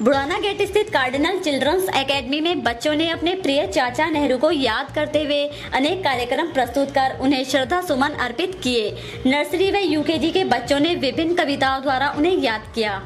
Budhana gate स्थित cardinal children's academy में बच्चों ने अपने प्रिय चाचा नेहरू को याद करते हुए अनेक कार्यक्रम प्रस्तुत कर उन्हें श्रद्धा सुमन अर्पित किए। नर्सरी व यूकेजी के बच्चों ने विभिन्न कविताओं द्वारा उन्हें याद किया।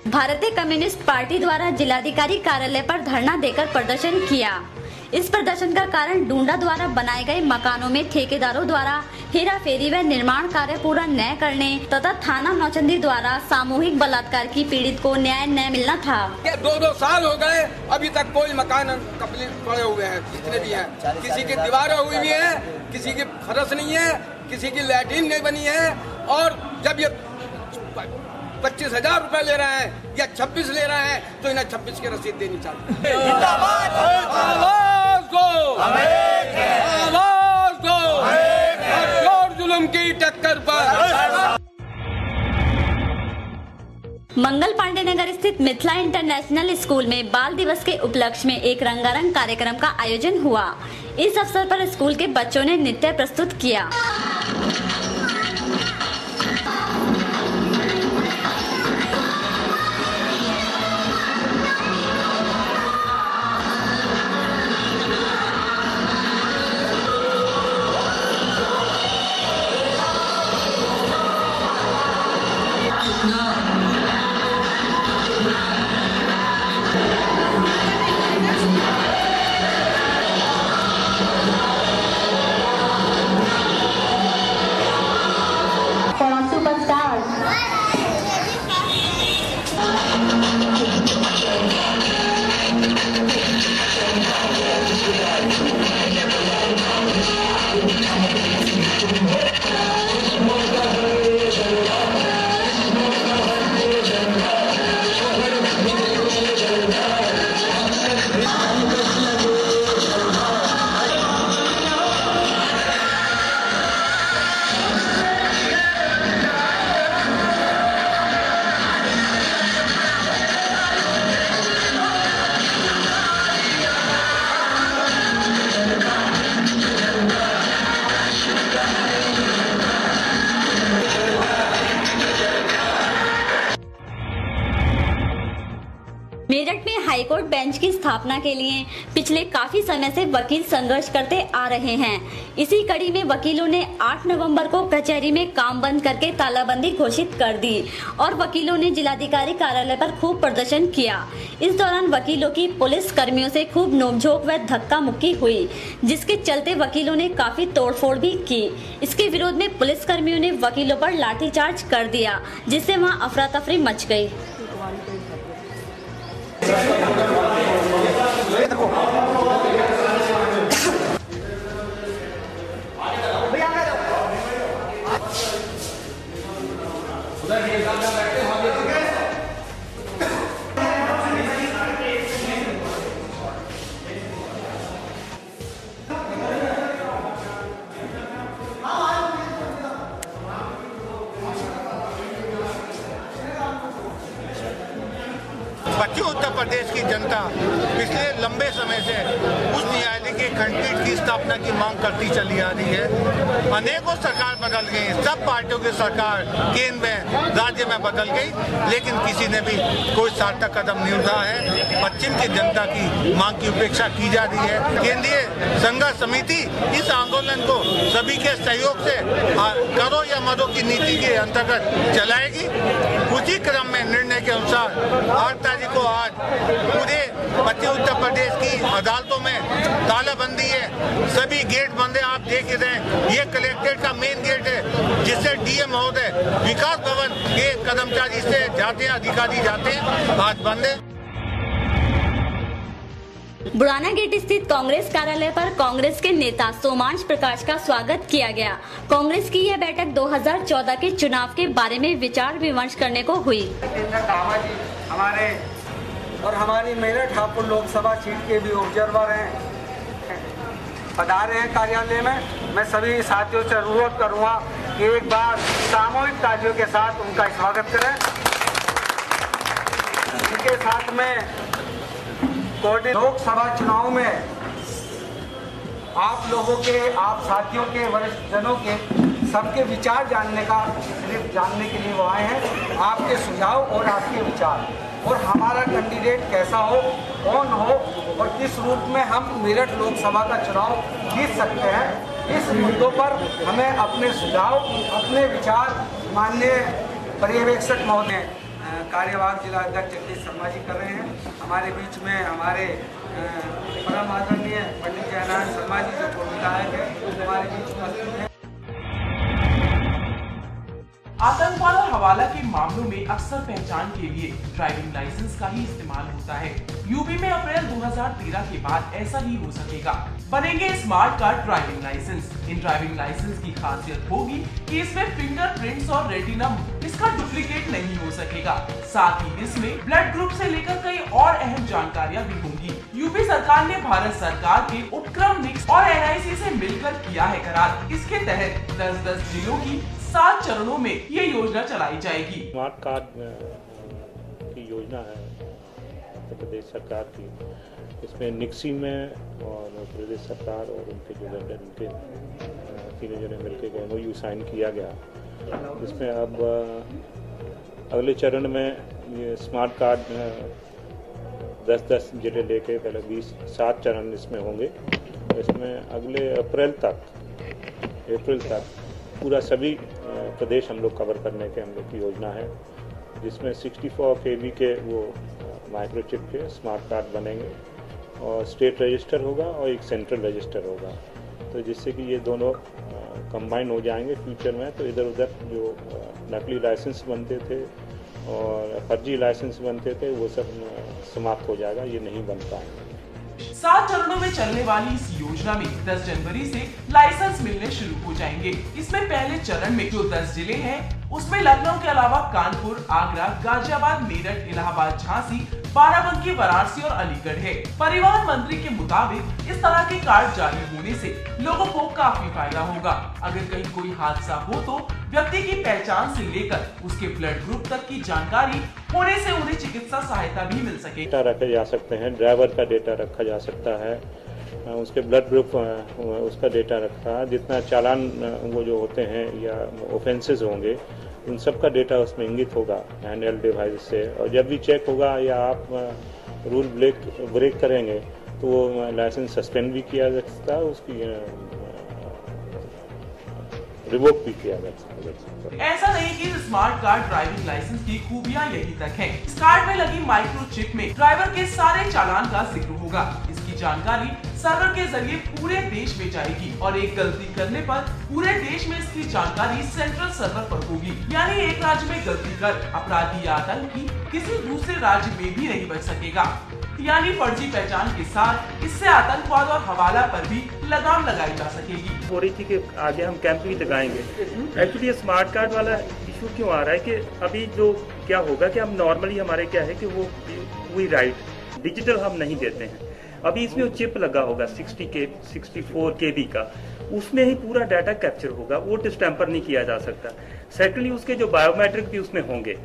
भारतीय कम्युनिस्ट पार्टी द्वारा जिलाधिकारी कार्यालय पर धरना देकर प्रदर्शन किया। इस प्रदर्शन का कारण डूंडा द्वारा बनाए गए मकानों में ठेकेदारों द्वारा हेरा फेरी व निर्माण कार्य पूरा न करने तथा थाना नौचंदी द्वारा सामूहिक बलात्कार की पीड़ित को न्याय न मिलना था। 2 साल हो गए, अभी तक कोई मकान कंप्लीट पड़े हुए हैं, जितने भी हैं। किसी की दीवारें हुई भी है, किसी की फर्श नहीं है, किसी की लैट्रिन नहीं बनी है। और जब ये 25,000 रुपए ले रहे हैं या 26 ले रहे हैं तो इन्हें 26 की रसीद देनी चाहिए। आवाज दो, आवाज दो, और जुल्म की टक्कर पर। मंगल पांडे नगर स्थित मिथिला इंटरनेशनल स्कूल में बाल दिवस के उपलक्ष्य में एक रंगारंग कार्यक्रम का आयोजन हुआ। इस अवसर पर स्कूल के बच्चों ने नृत्य प्रस्तुत किया। मेरठ में हाईकोर्ट बेंच की स्थापना के लिए पिछले काफी समय से वकील संघर्ष करते आ रहे हैं। इसी कड़ी में वकीलों ने 8 नवंबर को कचहरी में काम बंद करके तालाबंदी घोषित कर दी और वकीलों ने जिलाधिकारी कार्यालय पर खूब प्रदर्शन किया। इस दौरान वकीलों की पुलिस कर्मियों से खूब नोकझोंक व धक्का मुक्की हुई, जिसके चलते वकीलों ने काफी तोड़फोड़ भी की। इसके विरोध में पुलिस कर्मियों ने वकीलों पर लाठीचार्ज कर दिया, जिससे वहां अफरा तफरी मच गई। बच्चे उत्तर प्रदेश की जनता पिछले लंबे समय से उच्च न्यायालय के खंडपीठ की स्थापना की मांग करती चली आ रही है। अनेकों सरकार बदल गई, सब पार्टियों की सरकार केंद्र में, राज्य में बदल गई, लेकिन किसी ने भी कोई सार्थक कदम नहीं उठाया है। पश्चिम की जनता की मांग की उपेक्षा की जा रही है। केंद्रीय संघर्ष समिति इस आंदोलन को सभी के सहयोग से करो या मरो की नीति के अंतर्गत चलाएगी। उसी क्रम में निर्णय के अनुसार 8 तारीख को आज पूरे पश्चिम उत्तर प्रदेश की अदालतों में तालाबंदी है, सभी गेट बंद है। आप देख रहे हैं ये कलेक्ट्रेट का मेन गेट है जिससे डीएम महोदय विकास भवन के कर्मचारी से जाते हैं, अधिकारी जाते हैं, आज बंद है। बुराना गेट स्थित कांग्रेस कार्यालय पर कांग्रेस के नेता सोमांश प्रकाश का स्वागत किया गया। कांग्रेस की यह बैठक 2014 के चुनाव के बारे में विचार विमर्श करने को हुई। हमारे और हमारी मेरठ हापुड़ लोकसभा सीट के भी ऑब्जर्वर हैं, पधारे हैं कार्यालय में। मैं सभी साथियों से अनुरोध करूंगा कि एक बार सामूहिक तालियों के साथ उनका स्वागत करें। इनके साथ में लोकसभा चुनाव में आप लोगों के, आप साथियों के, वरिष्ठ जनों के सबके विचार जानने के लिए वो आए हैं। आपके सुझाव और आपके विचार और हमारा कैंडिडेट कैसा हो, कौन हो और किस रूप में हम मेरठ लोकसभा का चुनाव जीत सकते हैं, इस मुद्दों पर हमें अपने सुझाव, अपने विचार माननीय पर्यवेक्षक महोदय कार्यवाहक जिला अध्यक्ष जगदीश शर्मा जी कर रहे हैं। हमारे बीच में हमारे परम आदरणीय पंडित जयनारायण शर्मा जी जो पूर्व विधायक है हमारे बीच में मौजूद है। आतंकवाद और हवाला के मामलों में अक्सर पहचान के लिए ड्राइविंग लाइसेंस का ही इस्तेमाल होता है। यूपी में अप्रैल 2013 के बाद ऐसा ही हो सकेगा। बनेंगे स्मार्ट कार्ड ड्राइविंग लाइसेंस। इन ड्राइविंग लाइसेंस की खासियत होगी कि इसमें फिंगरप्रिंट्स और रेटिना, इसका डुप्लीकेट नहीं हो सकेगा। साथ ही इसमें ब्लड ग्रुप से लेकर कई और अहम जानकारियां भी होंगी। यूपी सरकार ने भारत सरकार के उपक्रम निक्स और NIC से मिलकर किया है करार। इसके तहत 10-10 जिलों की 7 चरणों में ये योजना चलाई जाएगी। स्मार्ट कार्ड की योजना है उत्तर प्रदेश सरकार की। इसमें निक्सी में और प्रदेश सरकार और उनके जो वेंडर, उनके तीनों जने मिलकर MOU साइन किया गया। इसमें अब अगले चरण में ये स्मार्ट कार्ड 10-10 जिले लेके पहले 7 चरण इसमें होंगे। इसमें अगले अप्रैल तक पूरा सभी प्रदेश हम लोग कवर करने के हम लोग की योजना है, जिसमें 64 KB के वो माइक्रोचिप के स्मार्ट कार्ड बनेंगे और स्टेट रजिस्टर होगा और एक सेंट्रल रजिस्टर होगा। तो जिससे कि ये दोनों कंबाइन हो जाएंगे फ्यूचर में। तो इधर उधर जो नकली लाइसेंस बनते थे और फर्जी लाइसेंस बनते थे वो सब समाप्त हो जाएगा, ये नहीं बन पाएंगे। 7 चरणों में चलने वाली इस योजना में 10 जनवरी से लाइसेंस मिलने शुरू हो जाएंगे। इसमें पहले चरण में जो 10 जिले हैं उसमें लखनऊ के अलावा कानपुर, आगरा, गाजियाबाद, मेरठ, इलाहाबाद, झांसी, बाराबंकी, वाराणसी और अलीगढ़ है। परिवहन मंत्री के मुताबिक इस तरह के कार्ड जारी होने से लोगों को काफी फायदा होगा। अगर कहीं कोई हादसा हो तो व्यक्ति की पहचान से लेकर उसके ब्लड ग्रुप तक की जानकारी होने से उन्हें चिकित्सा सहायता भी मिल सके। डेटा रखे जा सकते हैं, ड्राइवर का डेटा रखा जा सकता है, उसके ब्लड ग्रुप उसका डेटा रखा, जितना चालान वो जो होते हैं या ऑफेंसेस होंगे उन सब का डेटा उसमें इंगित होगा हैंडहेल्ड डिवाइस से। और जब भी चेक होगा या आप रूल ब्रेक करेंगे तो वो लाइसेंस सस्पेंड भी किया जा सकता है, उसकी रिवोक भी किया जा सकता है। ऐसा नहीं कि स्मार्ट कार्ड ड्राइविंग लाइसेंस की खूबियां यही तक हैं। इस कार्ड में लगी माइक्रोचिप में ड्राइवर के सारे चालान का जिक्र होगा। इसकी जानकारी सर्वर के जरिए पूरे देश में जाएगी और एक गलती करने पर पूरे देश में इसकी जानकारी सेंट्रल सर्वर पर होगी। यानी एक राज्य में गलती कर अपराधी या आतंकी किसी दूसरे राज्य में भी नहीं बच सकेगा। यानी फर्जी पहचान के साथ इससे आतंकवाद और हवाला पर भी लगाम लगाई जा सकेगी। हो रही थी कि आगे हम कैंप भी लगाएंगे। एक्चुअली स्मार्ट कार्ड वाला इशू क्यों आ रहा है कि अभी जो क्या होगा कि हम नॉर्मली हमारे क्या है कि वो वी राइट डिजिटल हम नहीं देते हैं। अभी इसमें वो चिप लगा होगा 64 KB का, उसमें ही पूरा डाटा कैप्चर होगा, वो डिस्टेम्पर नहीं किया जा सकता। सेकेंडली उसके जो बायोमेट्रिक भी उसमें होंगे,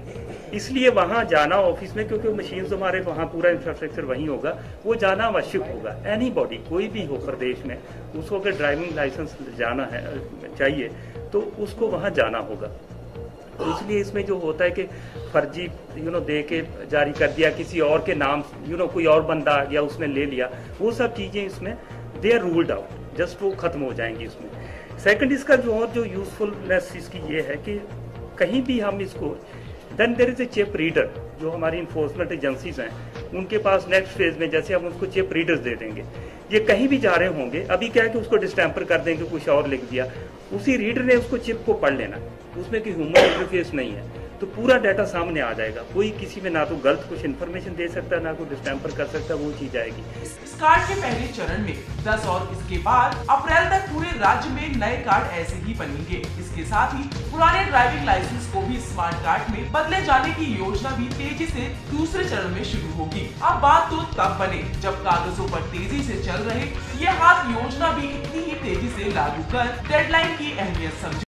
इसलिए वहाँ जाना ऑफिस में, क्योंकि मशीन हमारे वहाँ पूरा इंफ्रास्ट्रक्चर वहीं होगा, वो जाना आवश्यक होगा। एनी बॉडी कोई भी हो प्रदेश में उसको अगर ड्राइविंग लाइसेंस जाना है चाहिए तो उसको वहाँ जाना होगा। तो इसलिए इसमें जो होता है कि फर्जी दे के जारी कर दिया किसी और के नाम, कोई और बंदा आ गया उसने ले लिया, वो सब चीज़ें इसमें they are ruled out, just वो खत्म हो जाएंगी इसमें। सेकंड इसका जो यूजफुलनेस इसकी ये है कि कहीं भी हम इसको then there is a chip reader, जो हमारी इन्फोर्समेंट एजेंसीज हैं उनके पास नेक्स्ट फेज में जैसे हम उसको चिप रीडर्स दे देंगे, ये कहीं भी जा रहे होंगे, अभी क्या है कि उसको डिस्टैम्पर कर देंगे, कुछ और लिख दिया, उसी रीडर ने उसको चिप को पढ़ लेना, उसमें कोई ह्यूमन इंटरफेस नहीं है, तो पूरा डाटा सामने आ जाएगा। कोई किसी में ना तो गलत कुछ इन्फॉर्मेशन दे सकता है, ना कोई डिस्टैम्पर कर सकता है, वो चीज आएगी। इस कार्ड के पहले चरण में 10 और इसके बाद अप्रैल तक पूरे राज्य में नए कार्ड ऐसे ही बनेंगे। इसके साथ ही पुराने ड्राइविंग लाइसेंस को भी स्मार्ट कार्ड में बदले जाने की योजना भी तेजी से दूसरे चरण में शुरू होगी। अब बात तो तब बने जब कागजों पर तेजी से चल रहे ये हाथ योजना भी इतनी ही तेजी से लागू कर डेडलाइन की अहमियत समझे।